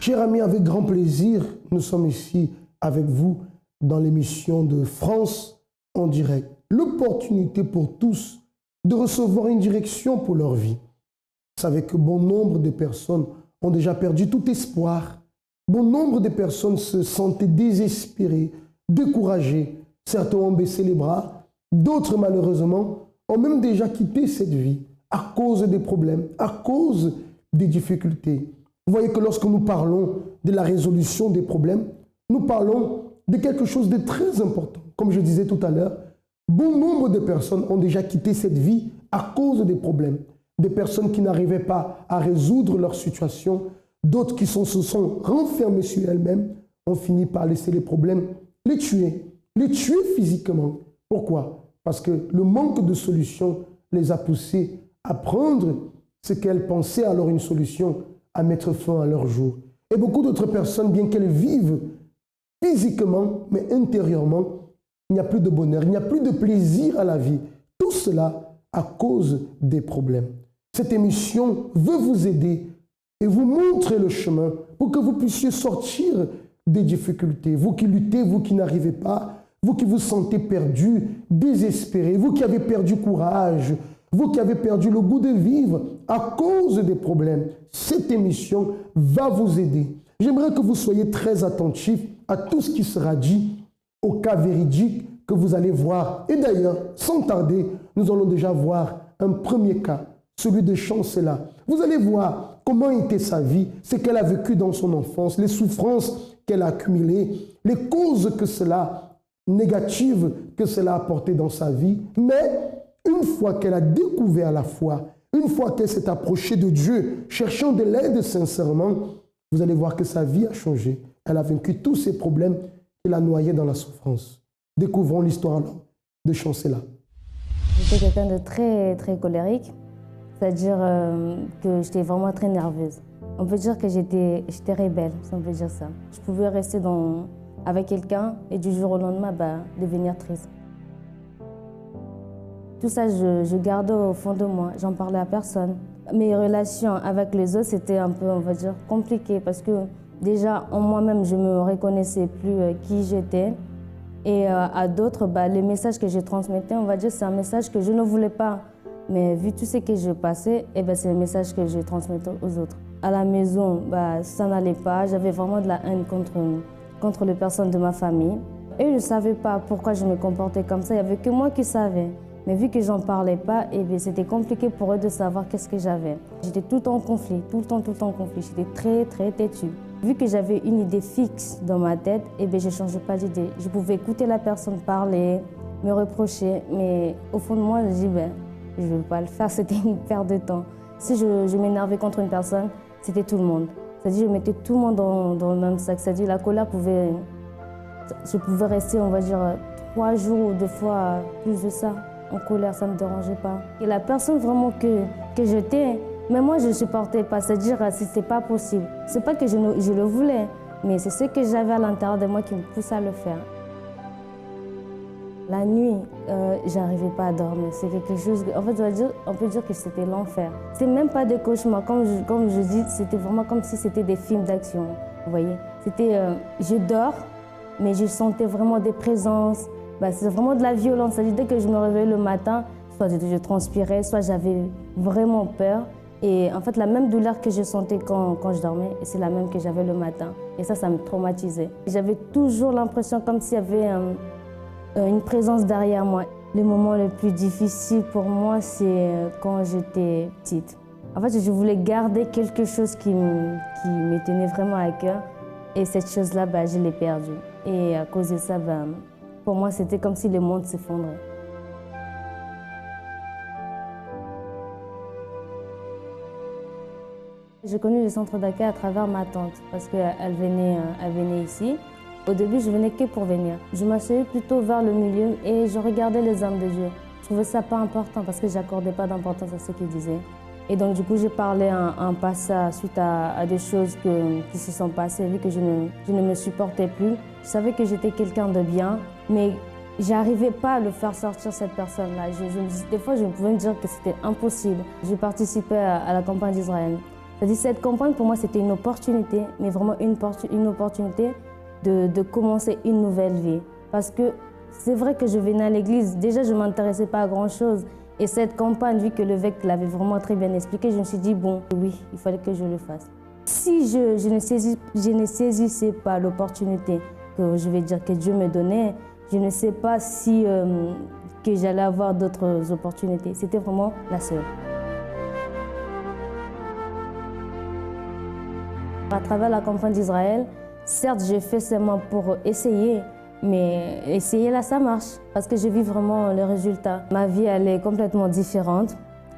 Chers amis, avec grand plaisir, nous sommes ici avec vous dans l'émission de France en direct. L'opportunité pour tous de recevoir une direction pour leur vie. Vous savez que bon nombre de personnes ont déjà perdu tout espoir. Bon nombre de personnes se sentaient désespérées, découragées. Certains ont baissé les bras, d'autres malheureusement ont même déjà quitté cette vie à cause des problèmes, à cause des difficultés. Vous voyez que lorsque nous parlons de la résolution des problèmes, nous parlons de quelque chose de très important. Comme je disais tout à l'heure, bon nombre de personnes ont déjà quitté cette vie à cause des problèmes. Des personnes qui n'arrivaient pas à résoudre leur situation, d'autres qui se sont renfermées sur elles-mêmes, ont fini par laisser les problèmes les tuer physiquement. Pourquoi? Parce que le manque de solution les a poussées à prendre ce qu'elles pensaient alors une solution, à mettre fin à leur jour. Et beaucoup d'autres personnes, bien qu'elles vivent physiquement, mais intérieurement, il n'y a plus de bonheur, il n'y a plus de plaisir à la vie. Tout cela à cause des problèmes. Cette émission veut vous aider et vous montrer le chemin pour que vous puissiez sortir des difficultés. Vous qui luttez, vous qui n'arrivez pas, vous qui vous sentez perdu, désespéré, vous qui avez perdu courage, vous qui avez perdu le goût de vivre à cause des problèmes, cette émission va vous aider. J'aimerais que vous soyez très attentifs à tout ce qui sera dit, aux cas véridiques que vous allez voir. Et d'ailleurs, sans tarder, nous allons déjà voir un premier cas, celui de Chancela. Vous allez voir comment était sa vie, ce qu'elle a vécu dans son enfance, les souffrances qu'elle a accumulées, les causes négatives que cela a apporté dans sa vie. Mais une fois qu'elle a découvert la foi, une fois qu'elle s'est approchée de Dieu, cherchant de l'aide sincèrement, vous allez voir que sa vie a changé. Elle a vaincu tous ces problèmes qui la noyaient dans la souffrance. Découvrons l'histoire de Chancela. J'étais quelqu'un de très, très colérique, c'est-à-dire que j'étais vraiment très nerveuse. On peut dire que j'étais rebelle, si on peut dire ça. Je pouvais rester avec quelqu'un et du jour au lendemain, devenir triste. Tout ça, je gardais au fond de moi, j'en parlais à personne. Mes relations avec les autres, c'était un peu, on va dire, compliqué parce que déjà, en moi-même, je ne me reconnaissais plus qui j'étais. Et à d'autres, les messages que je transmettais, on va dire, c'est un message que je ne voulais pas. Mais vu tout ce que je passais, c'est un message que je transmettais aux autres. À la maison, ça n'allait pas. J'avais vraiment de la haine contre les personnes de ma famille. Et je ne savais pas pourquoi je me comportais comme ça. Il n'y avait que moi qui savais. Mais vu que j'en parlais pas, c'était compliqué pour eux de savoir qu'est-ce que j'avais. J'étais tout le temps en conflit, tout le temps en conflit. J'étais très, très têtue. Vu que j'avais une idée fixe dans ma tête, je ne changeais pas d'idée. Je pouvais écouter la personne parler, me reprocher, mais au fond de moi, je dis, je ne veux pas le faire, c'était une perte de temps. Si je m'énervais contre une personne, c'était tout le monde. C'est-à-dire, je mettais tout le monde dans le même sac. C'est-à-dire, la colère je pouvais rester, on va dire, 3 jours ou 2 fois plus de ça. En colère, ça ne me dérangeait pas. Et la personne vraiment que j'étais, mais moi je ne supportais pas, c'est-à-dire que ce n'était pas possible. Ce n'est pas que je le voulais, mais c'est ce que j'avais à l'intérieur de moi qui me poussait à le faire. La nuit, je n'arrivais pas à dormir. C'est quelque chose, en fait, on peut dire que c'était l'enfer. Ce n'est même pas des cauchemars, comme je dis, c'était vraiment comme si c'était des films d'action, vous voyez. C'était, je dors, mais je sentais vraiment des présences. C'est vraiment de la violence. C'est-à-dire dès que je me réveillais le matin, soit je transpirais, soit j'avais vraiment peur. Et en fait, la même douleur que je sentais quand je dormais, c'est la même que j'avais le matin. Et ça me traumatisait. J'avais toujours l'impression comme s'il y avait une présence derrière moi. Le moment le plus difficile pour moi, c'est quand j'étais petite. En fait, je voulais garder quelque chose qui me tenait vraiment à cœur. Et cette chose-là, je l'ai perdue. Et à cause de ça, pour moi, c'était comme si le monde s'effondrait. J'ai connu le centre d'accueil à travers ma tante parce qu'elle venait ici. Au début, je venais que pour venir. Je m'asseyais plutôt vers le milieu et je regardais les hommes de Dieu. Je trouvais ça pas important parce que je n'accordais pas d'importance à ce qu'ils disaient. Et donc, du coup, j'ai parlé un passage suite à des choses qui se sont passées. Vu que je ne me supportais plus, je savais que j'étais quelqu'un de bien, mais je n'arrivais pas à le faire sortir, cette personne-là. Des fois, je pouvais me dire que c'était impossible. J'ai participé à la campagne d'Israël. C'est-à-dire cette campagne, pour moi, c'était une opportunité, mais vraiment une opportunité de commencer une nouvelle vie. Parce que c'est vrai que je venais à l'église, déjà je ne m'intéressais pas à grand-chose. Et cette campagne, vu que l'évêque l'avait vraiment très bien expliqué, je me suis dit, bon, oui, il fallait que je le fasse. Si je ne saisissais pas l'opportunité que je vais dire que Dieu me donnait, je ne sais pas si que j'allais avoir d'autres opportunités. C'était vraiment la seule. À travers la campagne d'Israël, certes, j'ai fait seulement pour essayer, mais essayer là, ça marche, parce que je vis vraiment les résultats. Ma vie, elle est complètement différente.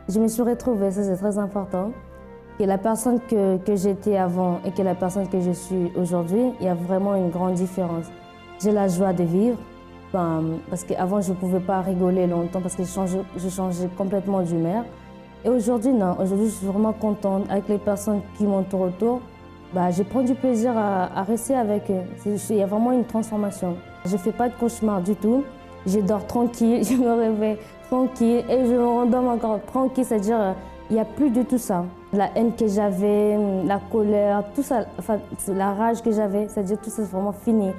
Je me suis retrouvée, ça c'est très important, que la personne que j'étais avant et que la personne que je suis aujourd'hui, il y a vraiment une grande différence. J'ai la joie de vivre, parce qu'avant je ne pouvais pas rigoler longtemps, parce que je changeais complètement d'humeur. Et aujourd'hui, non, aujourd'hui je suis vraiment contente avec les personnes qui m'entourent autour. Je prends du plaisir à rester avec eux. Il y a vraiment une transformation. Je ne fais pas de cauchemar du tout. Je dors tranquille, je me réveille tranquille et je me rendors encore tranquille. C'est-à-dire, il n'y a plus de tout ça. La haine que j'avais, la colère, tout ça, enfin, la rage que j'avais, c'est-à-dire tout ça c'est vraiment fini.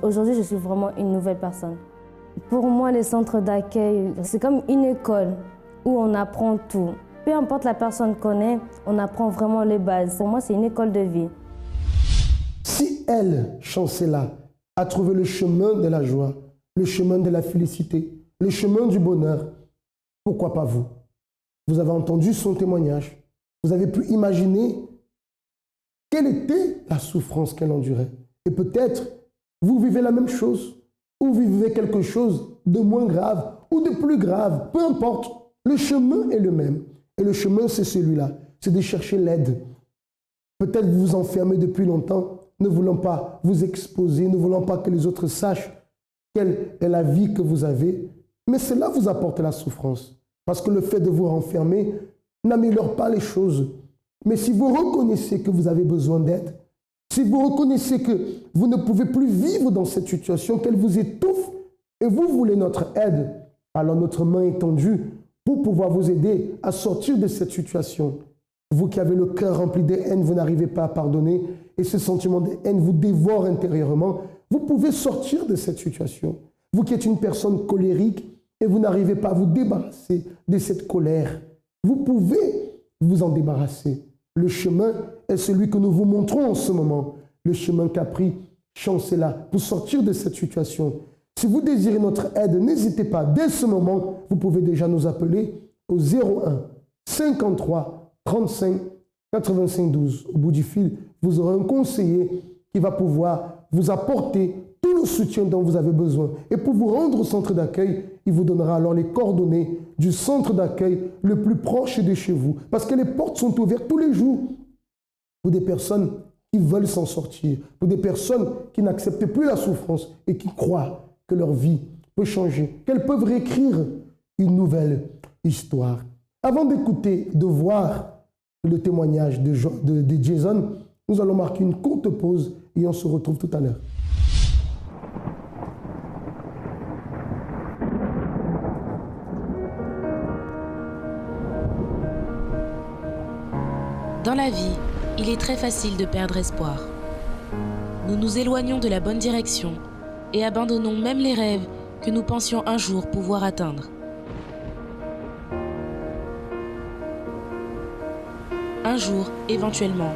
Aujourd'hui, je suis vraiment une nouvelle personne. Pour moi, les centres d'accueil, c'est comme une école où on apprend tout. Peu importe la personne qu'on est, on apprend vraiment les bases. Pour moi, c'est une école de vie. Si elle, Chancela, a trouvé le chemin de la joie, le chemin de la félicité, le chemin du bonheur, pourquoi pas vous? Vous avez entendu son témoignage. Vous avez pu imaginer quelle était la souffrance qu'elle endurait. Et peut-être, vous vivez la même chose, ou vous vivez quelque chose de moins grave, ou de plus grave, peu importe. Le chemin est le même. Et le chemin, c'est celui-là, c'est de chercher l'aide. Peut-être vous vous enfermez depuis longtemps, ne voulant pas vous exposer, ne voulant pas que les autres sachent quelle est la vie que vous avez. Mais cela vous apporte la souffrance. Parce que le fait de vous renfermer n'améliore pas les choses. Mais si vous reconnaissez que vous avez besoin d'aide, si vous reconnaissez que vous ne pouvez plus vivre dans cette situation, qu'elle vous étouffe, et vous voulez notre aide, alors notre main est tendue pour pouvoir vous aider à sortir de cette situation. Vous qui avez le cœur rempli de haine, vous n'arrivez pas à pardonner, et ce sentiment de haine vous dévore intérieurement, vous pouvez sortir de cette situation. Vous qui êtes une personne colérique, et vous n'arrivez pas à vous débarrasser de cette colère, vous pouvez vous en débarrasser. Le chemin est celui que nous vous montrons en ce moment, le chemin qu'a pris Chancela pour sortir de cette situation. Si vous désirez notre aide, n'hésitez pas. Dès ce moment, vous pouvez déjà nous appeler au 01 53 35 85 12. Au bout du fil, vous aurez un conseiller qui va pouvoir vous apporter tout le soutien dont vous avez besoin. Et pour vous rendre au centre d'accueil, il vous donnera alors les coordonnées du centre d'accueil le plus proche de chez vous. Parce que les portes sont ouvertes tous les jours pour des personnes qui veulent s'en sortir, pour des personnes qui n'acceptent plus la souffrance et qui croient que leur vie peut changer, qu'elles peuvent réécrire une nouvelle histoire. Avant d'écouter, de voir le témoignage de Jason, nous allons marquer une courte pause et on se retrouve tout à l'heure. Dans la vie, il est très facile de perdre espoir. Nous nous éloignons de la bonne direction et abandonnons même les rêves que nous pensions un jour pouvoir atteindre. Un jour, éventuellement,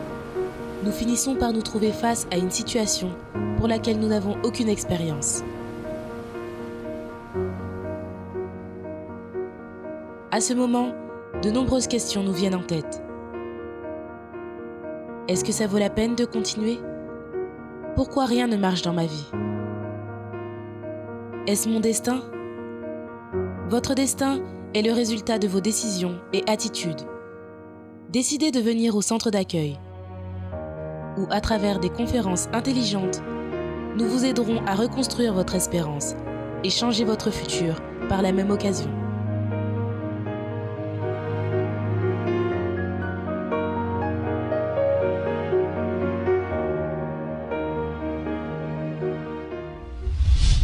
nous finissons par nous trouver face à une situation pour laquelle nous n'avons aucune expérience. À ce moment, de nombreuses questions nous viennent en tête. Est-ce que ça vaut la peine de continuer? Pourquoi rien ne marche dans ma vie? Est-ce mon destin? Votre destin est le résultat de vos décisions et attitudes. Décidez de venir au centre d'accueil, où à travers des conférences intelligentes, nous vous aiderons à reconstruire votre espérance et changer votre futur par la même occasion.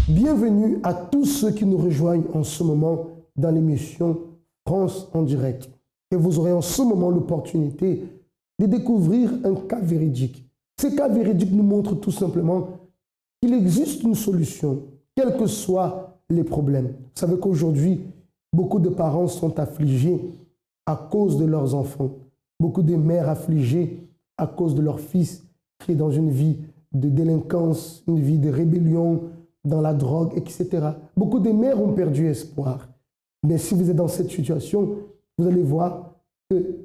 Bienvenue à tous ceux qui nous rejoignent en ce moment dans l'émission France en direct. Et vous aurez en ce moment l'opportunité de découvrir un cas véridique. Ces cas véridiques nous montrent tout simplement qu'il existe une solution, quels que soient les problèmes. Vous savez qu'aujourd'hui, beaucoup de parents sont affligés à cause de leurs enfants. Beaucoup de mères affligées à cause de leurs fils qui est dans une vie de délinquance, une vie de rébellion, dans la drogue, etc. Beaucoup de mères ont perdu espoir. Mais si vous êtes dans cette situation, vous allez voir que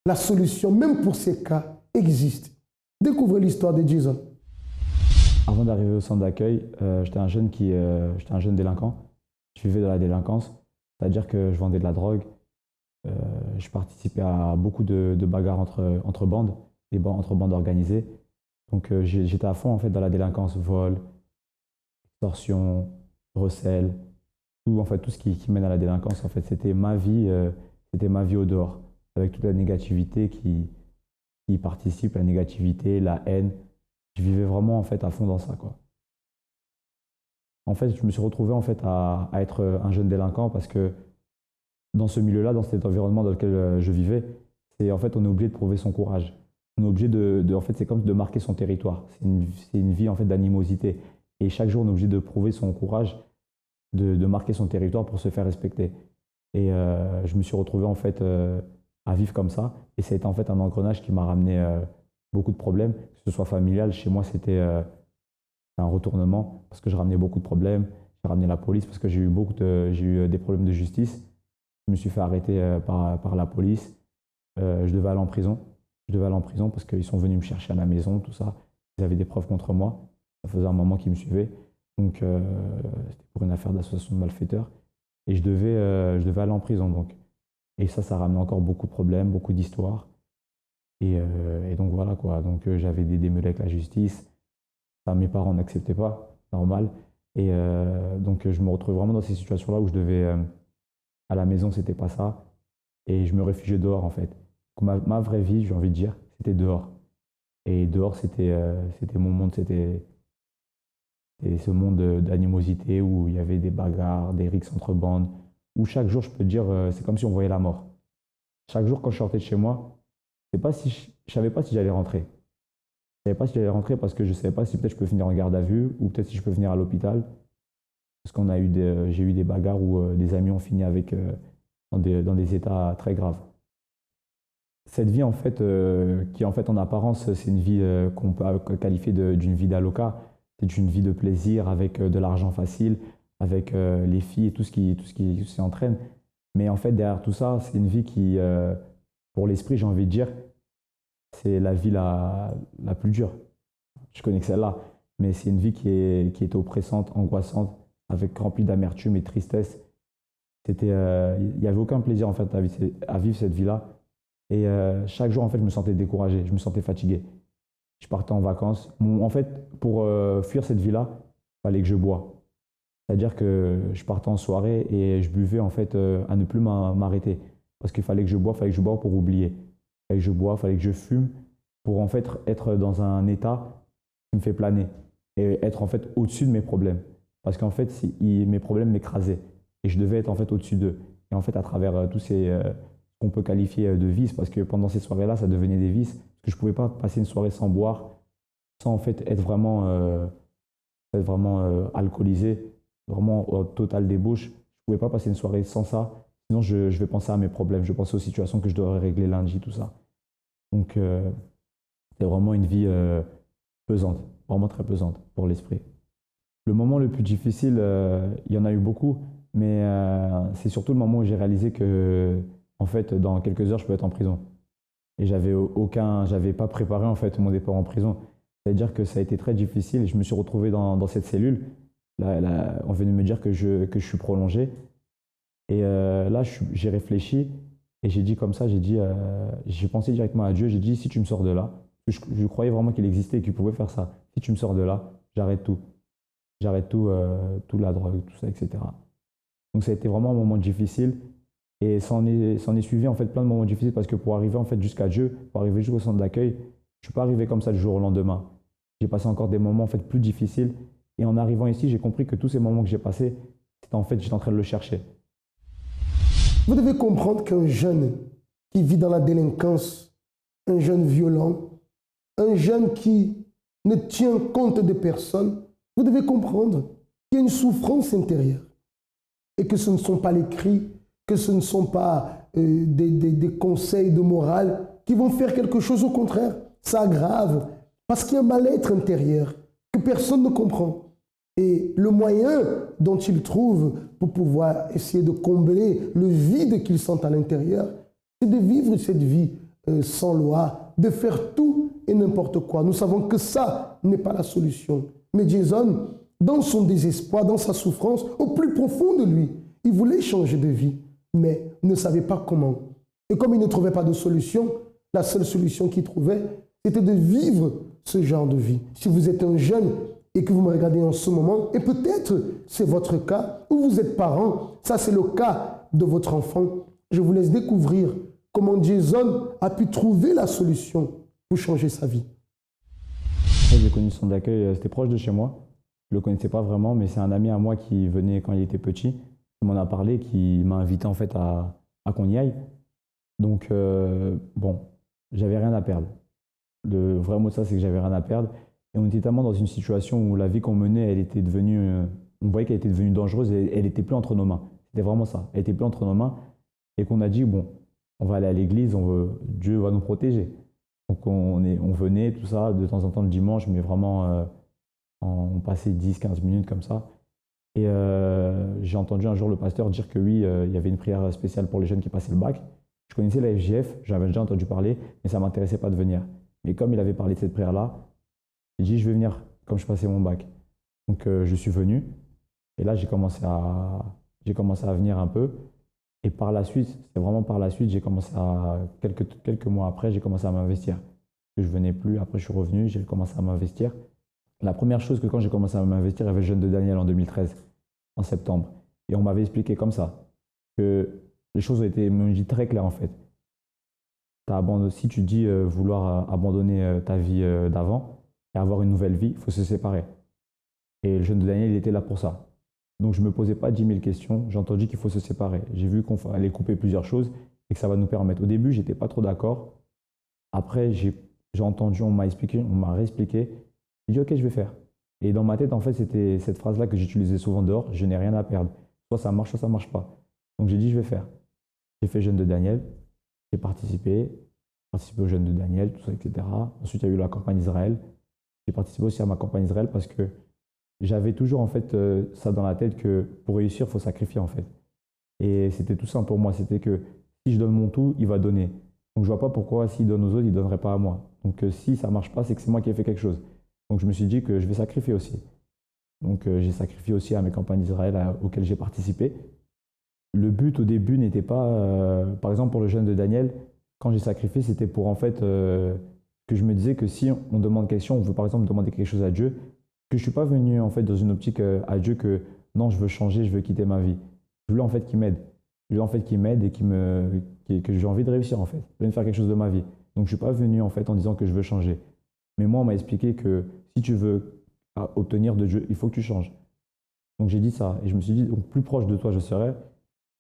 la solution, même pour ces cas, existe. Découvrez l'histoire de Jason. Avant d'arriver au centre d'accueil, j'étais un jeune délinquant. Je vivais dans la délinquance, c'est-à-dire que je vendais de la drogue. Je participais à beaucoup de bagarres entre bandes, entre bandes organisées. Donc j'étais à fond en fait dans la délinquance, vol, extorsion, recel, tout ce qui mène à la délinquance. En fait, c'était ma vie au dehors, avec toute la négativité qui participe, la négativité, la haine. Je vivais vraiment en fait à fond dans ça, quoi. En fait, je me suis retrouvé en fait à être un jeune délinquant parce que dans ce milieu-là, dans cet environnement dans lequel je vivais, en fait, on est obligé de prouver son courage. On est obligé en fait, c'est comme de marquer son territoire. C'est une vie en fait d'animosité. Et chaque jour, on est obligé de prouver son courage, de marquer son territoire pour se faire respecter. Et je me suis retrouvé en fait à vivre comme ça. Et ça a été en fait un engrenage qui m'a ramené beaucoup de problèmes, que ce soit familial. Chez moi, c'était un retournement parce que je ramenais beaucoup de problèmes. J'ai ramené la police parce que j'ai eu des problèmes de justice. Je me suis fait arrêter par la police. Je devais aller en prison. Je devais aller en prison parce qu'ils sont venus me chercher à la maison, tout ça. Ils avaient des preuves contre moi. Ça faisait un moment qu'ils me suivaient. Donc, c'était pour une affaire d'association de malfaiteurs. Et je devais aller en prison. Donc. Et ça ramenait encore beaucoup de problèmes, beaucoup d'histoires. Et donc, voilà quoi. Donc, j'avais des démêlés avec la justice. Ça, mes parents n'acceptaient pas, normal. Et donc, je me retrouvais vraiment dans ces situations-là où je devais... à la maison, c'était pas ça. Et je me réfugiais dehors, en fait. Ma vraie vie, j'ai envie de dire, c'était dehors. Et dehors, c'était mon monde, c'était ce monde d'animosité où il y avait des bagarres, des rixes entre bandes, où chaque jour, je peux te dire, c'est comme si on voyait la mort. Chaque jour, quand je sortais de chez moi, je savais pas si j'allais rentrer. Je savais pas si j'allais rentrer parce que je savais pas si peut-être je peux finir en garde à vue ou peut-être si je peux venir à l'hôpital. Parce j'ai eu des bagarres où des amis ont fini dans des états très graves. Cette vie, en fait, qui en fait en apparence, c'est une vie qu'on peut qualifier d'une vie d'aloca. C'est une vie de plaisir avec de l'argent facile, avec les filles et tout ce qui s'y entraîne. Mais en fait, derrière tout ça, c'est une vie qui, pour l'esprit, j'ai envie de dire, c'est la vie la plus dure. Je connais que celle-là, mais c'est une vie qui est oppressante, angoissante, remplie d'amertume et de tristesse. Il n'y avait aucun plaisir en fait à vivre cette vie-là. Et chaque jour, en fait, je me sentais découragé, je me sentais fatigué. Je partais en vacances. En fait, pour fuir cette vie-là, il fallait que je bois. C'est-à-dire que je partais en soirée et je buvais en fait à ne plus m'arrêter. Parce qu'il fallait que je bois pour oublier. Il fallait que je bois, il fallait que je fume pour en fait être dans un état qui me fait planer et être en fait au-dessus de mes problèmes. Parce qu'en fait, mes problèmes m'écrasaient et je devais être en fait au-dessus d'eux. Et en fait, à travers tous ces qu'on peut qualifier de vices, parce que pendant ces soirées-là, ça devenait des vices, parce que je ne pouvais pas passer une soirée sans boire, sans en fait être vraiment alcoolisé, vraiment au total débauche. Je ne pouvais pas passer une soirée sans ça, sinon je vais penser à mes problèmes, je pensais aux situations que je devrais régler lundi, tout ça. Donc, c'est vraiment une vie pesante, vraiment très pesante pour l'esprit. Le moment le plus difficile, il y en a eu beaucoup, mais c'est surtout le moment où j'ai réalisé que en fait, dans quelques heures, je peux être en prison. Et j'avais pas préparé en fait mon départ en prison. C'est-à-dire que ça a été très difficile et je me suis retrouvé dans cette cellule. Là, on venait de me dire que je suis prolongé. Et là, j'ai réfléchi et j'ai dit comme ça, j'ai pensé directement à Dieu. J'ai dit, si tu me sors de là, je croyais vraiment qu'il existait et qu'il pouvait faire ça. Si tu me sors de là, j'arrête tout. J'arrête tout, la drogue, tout ça, etc. Donc ça a été vraiment un moment difficile. Et s'en est suivi en fait plein de moments difficiles parce que pour arriver en fait jusqu'à Dieu, pour arriver jusqu'au centre d'accueil, je ne suis pas arrivé comme ça du jour au lendemain. J'ai passé encore des moments en fait plus difficiles. Et en arrivant ici, j'ai compris que tous ces moments que j'ai passés, c'était en fait, j'étais en train de le chercher. Vous devez comprendre qu'un jeune qui vit dans la délinquance un jeune violent, un jeune qui ne tient compte de personne, vous devez comprendre qu'il y a une souffrance intérieure et que ce ne sont pas les cris, que ce ne sont pas des conseils de morale qui vont faire quelque chose. Au contraire, ça aggrave parce qu'il y a un mal-être intérieur que personne ne comprend. Et le moyen dont ils trouvent pour pouvoir essayer de combler le vide qu'ils sentent à l'intérieur, c'est de vivre cette vie sans loi, de faire tout et n'importe quoi. Nous savons que ça n'est pas la solution. Mais Jason, dans son désespoir, dans sa souffrance, au plus profond de lui, il voulait changer de vie, mais ne savait pas comment. Et comme il ne trouvait pas de solution, la seule solution qu'il trouvait, c'était de vivre ce genre de vie. Si vous êtes un jeune et que vous me regardez en ce moment, et peut-être c'est votre cas, ou vous êtes parent, ça c'est le cas de votre enfant, je vous laisse découvrir comment Jason a pu trouver la solution pour changer sa vie. J'ai connu son d'accueil, c'était proche de chez moi. Je ne le connaissais pas vraiment, mais c'est un ami à moi qui venait quand il était petit, qui m'en a parlé, qui m'a invité en fait à qu'on y aille. Donc bon, j'avais rien à perdre. Le vrai mot de ça, c'est que j'avais rien à perdre. Et on était tellement dans une situation où la vie qu'on menait, elle était devenue, on voyait qu'elle était devenue dangereuse et elle n'était plus entre nos mains. C'était vraiment ça. Elle n'était plus entre nos mains et qu'on a dit, bon, on va aller à l'église, Dieu va nous protéger. Donc on venait, tout ça, de temps en temps le dimanche, mais vraiment, on passait 10-15 minutes comme ça. Et j'ai entendu un jour le pasteur dire que oui, il y avait une prière spéciale pour les jeunes qui passaient le bac. Je connaissais la FJF, j'avais déjà entendu parler, mais ça ne m'intéressait pas de venir. Mais comme il avait parlé de cette prière-là, j'ai dit, je vais venir, comme je passais mon bac. Donc je suis venu, et là j'ai commencé à venir un peu. Et par la suite, c'est vraiment par la suite, j'ai commencé à, quelques mois après, j'ai commencé à m'investir. Je ne venais plus, après je suis revenu, j'ai commencé à m'investir. La première chose que quand j'ai commencé à m'investir, il y avait le jeûne de Daniel en 2013, en septembre. Et on m'avait expliqué comme ça, que les choses ont été, me dit très claires en fait. Si tu dis vouloir abandonner ta vie d'avant et avoir une nouvelle vie, il faut se séparer. Et le jeûne de Daniel, il était là pour ça. Donc je ne me posais pas 10 000 questions, j'ai entendu qu'il faut se séparer. J'ai vu qu'on allait couper plusieurs choses et que ça va nous permettre. Au début, je n'étais pas trop d'accord. Après, j'ai entendu, on m'a expliqué, on m'a réexpliqué. J'ai dit, ok, je vais faire. Et dans ma tête, en fait, c'était cette phrase-là que j'utilisais souvent dehors, je n'ai rien à perdre. Soit ça marche, soit ça ne marche pas. Donc j'ai dit, je vais faire. J'ai fait jeûne de Daniel, j'ai participé au jeûne de Daniel, tout ça, etc. Ensuite, il y a eu la campagne Israël. J'ai participé aussi à ma campagne Israël parce que j'avais toujours en fait ça dans la tête que pour réussir, il faut sacrifier en fait. Et c'était tout simple pour moi, c'était que si je donne mon tout, il va donner. Donc je vois pas pourquoi s'il donne aux autres, il ne donnerait pas à moi. Donc si ça ne marche pas, c'est que c'est moi qui ai fait quelque chose. Donc je me suis dit que je vais sacrifier aussi. Donc j'ai sacrifié aussi à mes campagnes d'Israël auxquelles j'ai participé. Le but au début n'était pas, par exemple pour le jeûne de Daniel, quand j'ai sacrifié, c'était pour en fait que je me disais que si on demande quelque chose, on veut par exemple demander quelque chose à Dieu, que je ne suis pas venu en fait dans une optique à Dieu que non, je veux changer, je veux quitter ma vie. Je voulais en fait qu'il m'aide. Je voulais en fait qu'il m'aide et que j'ai envie de réussir en fait. Je voulais faire quelque chose de ma vie. Donc je ne suis pas venu en fait en disant que je veux changer. Mais moi, on m'a expliqué que si tu veux obtenir de Dieu, il faut que tu changes. Donc j'ai dit ça. Et je me suis dit, donc, plus proche de toi je serai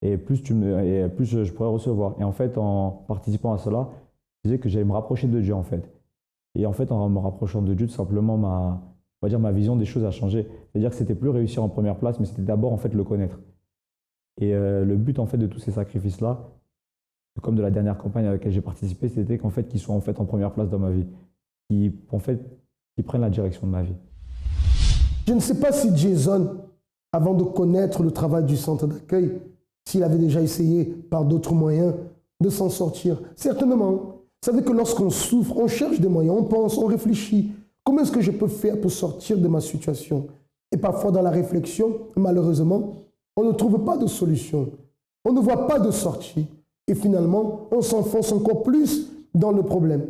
et plus je pourrais recevoir. Et en fait, en participant à cela, je disais que j'allais me rapprocher de Dieu en fait. Et en fait, en me rapprochant de Dieu, tout simplement, ma vision des choses a changé. C'est-à-dire que c'était plus réussir en première place, mais c'était d'abord en fait le connaître. Et le but en fait de tous ces sacrifices-là, comme de la dernière campagne à laquelle j'ai participé, c'était qu'en fait qu'ils soient en fait en première place dans ma vie, qu'ils prennent la direction de ma vie. Je ne sais pas si Jason, avant de connaître le travail du centre d'accueil, s'il avait déjà essayé par d'autres moyens de s'en sortir. Certainement. Vous savez que lorsqu'on souffre, on cherche des moyens, on pense, on réfléchit. Comment est-ce que je peux faire pour sortir de ma situation? Et parfois dans la réflexion, malheureusement, on ne trouve pas de solution. On ne voit pas de sortie. Et finalement, on s'enfonce encore plus dans le problème.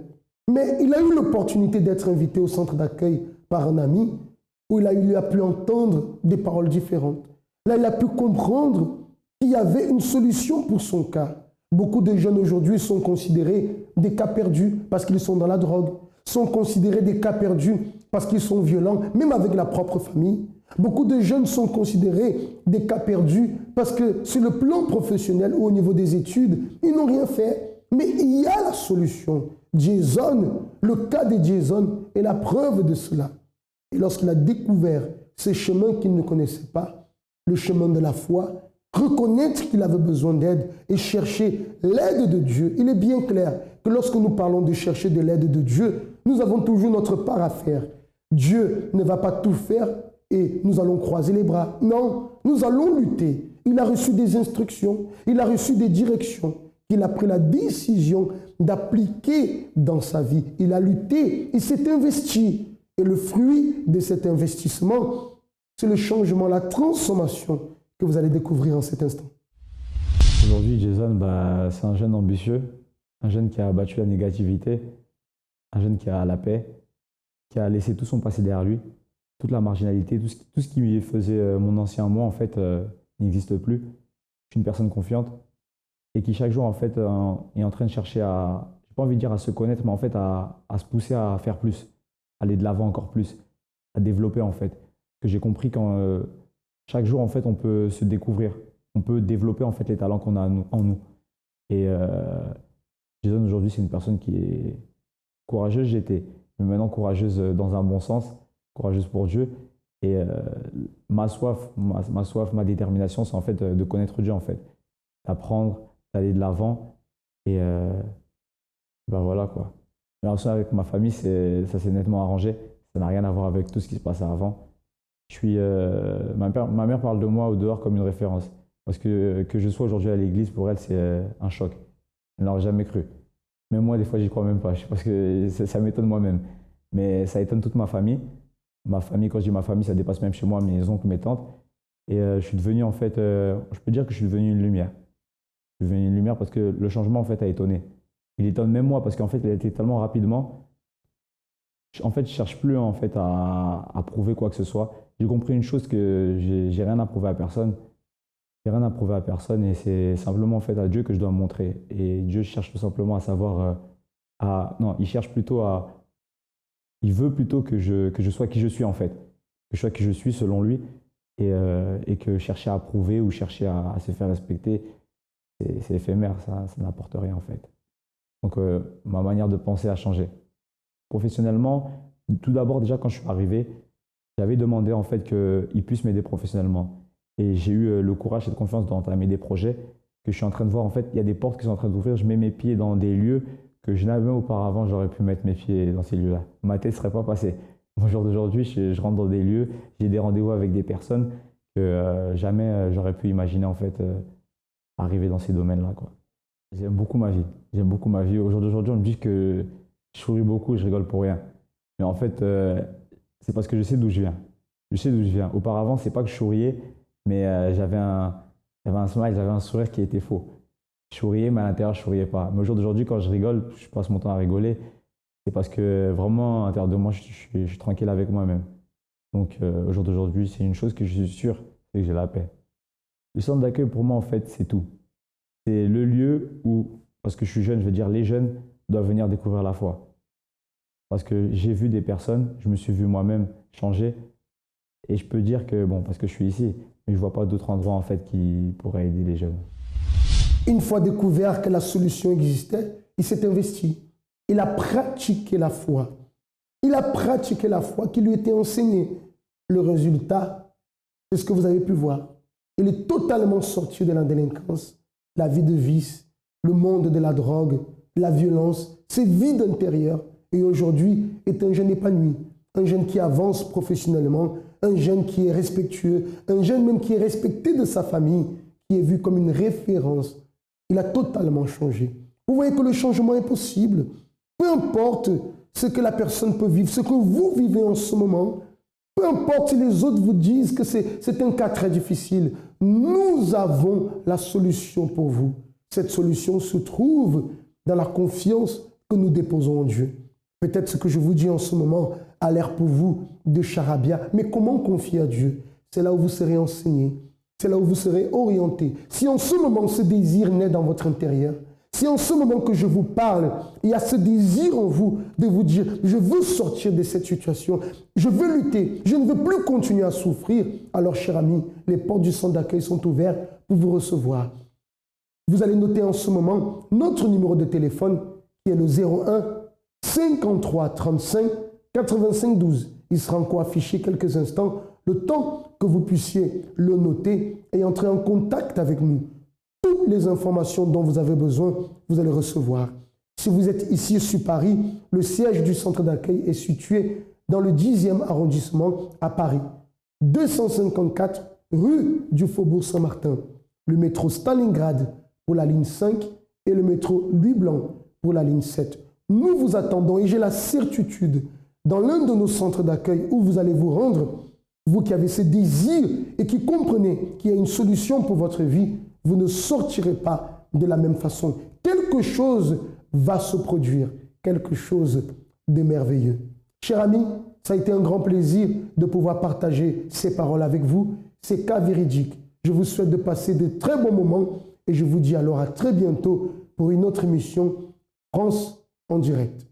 Mais il a eu l'opportunité d'être invité au centre d'accueil par un ami où il a pu entendre des paroles différentes. Là, il a pu comprendre qu'il y avait une solution pour son cas. Beaucoup de jeunes aujourd'hui sont considérés des cas perdus parce qu'ils sont dans la drogue, sont considérés des cas perdus parce qu'ils sont violents, même avec la propre famille. Beaucoup de jeunes sont considérés des cas perdus parce que sur le plan professionnel ou au niveau des études, ils n'ont rien fait. Mais il y a la solution. Jason, le cas de Jason est la preuve de cela. Et lorsqu'il a découvert ce chemin qu'il ne connaissait pas, le chemin de la foi, reconnaître qu'il avait besoin d'aide et chercher l'aide de Dieu, il est bien clair que lorsque nous parlons de chercher de l'aide de Dieu, nous avons toujours notre part à faire. Dieu ne va pas tout faire et nous allons croiser les bras. Non, nous allons lutter. Il a reçu des instructions, il a reçu des directions qu'il a pris la décision d'appliquer dans sa vie. Il a lutté, il s'est investi. Et le fruit de cet investissement, c'est le changement, la transformation que vous allez découvrir en cet instant. Aujourd'hui, Jason, c'est un jeune ambitieux, un jeune qui a battu la négativité, un jeune qui a la paix, qui a laissé tout son passé derrière lui, toute la marginalité, tout ce qui faisait mon ancien moi, en fait, n'existe plus. Je suis une personne confiante et qui chaque jour, en fait, est en train de chercher à, j'ai pas envie de dire à se connaître, mais en fait, à se pousser à faire plus, aller de l'avant encore plus, à développer, en fait. Que j'ai compris quand chaque jour, en fait, on peut se découvrir, on peut développer, en fait, les talents qu'on a en nous. Et Jason, aujourd'hui, c'est une personne qui est courageuse, j'étais, mais maintenant courageuse dans un bon sens, courageuse pour Dieu. Et ma soif, ma détermination, c'est en fait de connaître Dieu, en fait, d'apprendre, d'aller de l'avant. Et voilà, quoi. La relation avec ma famille, ça s'est nettement arrangé. Ça n'a rien à voir avec tout ce qui se passait avant. Ma mère parle de moi au dehors comme une référence. Parce que je sois aujourd'hui à l'église, pour elle, c'est un choc. Elle n'aurait jamais cru. Même moi, des fois, j'y crois même pas. Parce que ça m'étonne moi-même. Mais ça étonne toute ma famille. Ma famille, quand je dis ma famille, ça dépasse même chez moi, mes oncles, mes tantes. Et je suis devenu, en fait, je peux dire que je suis devenu une lumière. Je suis devenu une lumière parce que le changement, en fait, a étonné. Il étonne même moi parce qu'en fait, il a été tellement rapidement. En fait, je ne cherche plus, en fait, à prouver quoi que ce soit. J'ai compris une chose, que j'ai rien à prouver à personne. J'ai rien à prouver à personne et c'est simplement, en fait, à Dieu que je dois me montrer. Et Dieu cherche tout simplement à savoir... non, il cherche plutôt à... Il veut plutôt que je sois qui je suis, en fait. Que je sois qui je suis selon lui et que chercher à prouver ou chercher à se faire respecter, c'est éphémère, ça n'apporte rien, en fait. Donc, ma manière de penser a changé. Professionnellement, tout d'abord, déjà, quand je suis arrivé, j'avais demandé, en fait, qu'il puisse m'aider professionnellement. Et j'ai eu le courage et la confiance d'entamer des projets que je suis en train de voir. En fait, il y a des portes qui sont en train d'ouvrir. Je mets mes pieds dans des lieux que je n'avais auparavant, j'aurais pu mettre mes pieds dans ces lieux-là. Ma tête ne serait pas passée. Au jour d'aujourd'hui, je rentre dans des lieux, j'ai des rendez-vous avec des personnes que jamais j'aurais pu imaginer, en fait, arriver dans ces domaines-là, quoi. J'aime beaucoup ma vie. J'aime beaucoup ma vie. Au jour d'aujourd'hui, on me dit que je souris beaucoup et je rigole pour rien. Mais en fait, c'est parce que je sais d'où je viens. Je sais d'où je viens. Auparavant, c'est pas que je souriais, mais j'avais un smile, j'avais un sourire qui était faux. Je souriais, mais à l'intérieur, je ne souriais pas. Mais au jour d'aujourd'hui, quand je rigole, je passe mon temps à rigoler. C'est parce que vraiment, à l'intérieur de moi, je suis tranquille avec moi-même. Donc, au jour d'aujourd'hui, c'est une chose que je suis sûr, c'est que j'ai la paix. Le centre d'accueil, pour moi, en fait, c'est tout. C'est le lieu où, parce que je suis jeune, je veux dire, les jeunes doivent venir découvrir la foi. Parce que j'ai vu des personnes, je me suis vu moi-même changer. Et je peux dire que, bon, parce que je suis ici, mais je ne vois pas d'autres endroits, en fait, qui pourraient aider les jeunes. Une fois découvert que la solution existait, il s'est investi. Il a pratiqué la foi. Il a pratiqué la foi qui lui était enseignée. Le résultat, c'est ce que vous avez pu voir. Il est totalement sorti de la délinquance, la vie de vice, le monde de la drogue, la violence, ses vides intérieures. Et aujourd'hui, est un jeune épanoui, un jeune qui avance professionnellement, un jeune qui est respectueux, un jeune même qui est respecté de sa famille, qui est vu comme une référence. Il a totalement changé. Vous voyez que le changement est possible. Peu importe ce que la personne peut vivre, ce que vous vivez en ce moment, peu importe si les autres vous disent que c'est un cas très difficile, nous avons la solution pour vous. Cette solution se trouve dans la confiance que nous déposons en Dieu. Peut-être ce que je vous dis en ce moment a l'air pour vous de charabia, mais comment confier à Dieu? C'est là où vous serez enseigné. C'est là où vous serez orienté. Si en ce moment ce désir naît dans votre intérieur, si en ce moment que je vous parle, il y a ce désir en vous de vous dire, je veux sortir de cette situation, je veux lutter, je ne veux plus continuer à souffrir, alors cher ami, les portes du centre d'accueil sont ouvertes pour vous recevoir. Vous allez noter en ce moment notre numéro de téléphone qui est le 01 53 35 85 12. Il sera encore affiché quelques instants, le temps que vous puissiez le noter et entrer en contact avec nous. Toutes les informations dont vous avez besoin, vous allez recevoir. Si vous êtes ici sur Paris, le siège du centre d'accueil est situé dans le 10e arrondissement à Paris, 254 rue du Faubourg Saint-Martin. Le métro Stalingrad pour la ligne 5 et le métro Louis Blanc pour la ligne 7. Nous vous attendons et j'ai la certitude, dans l'un de nos centres d'accueil où vous allez vous rendre, vous qui avez ce désir et qui comprenez qu'il y a une solution pour votre vie, vous ne sortirez pas de la même façon. Quelque chose va se produire, quelque chose de merveilleux. Chers amis, ça a été un grand plaisir de pouvoir partager ces paroles avec vous, ces cas véridiques. Je vous souhaite de passer de très bons moments et je vous dis alors à très bientôt pour une autre émission France en direct.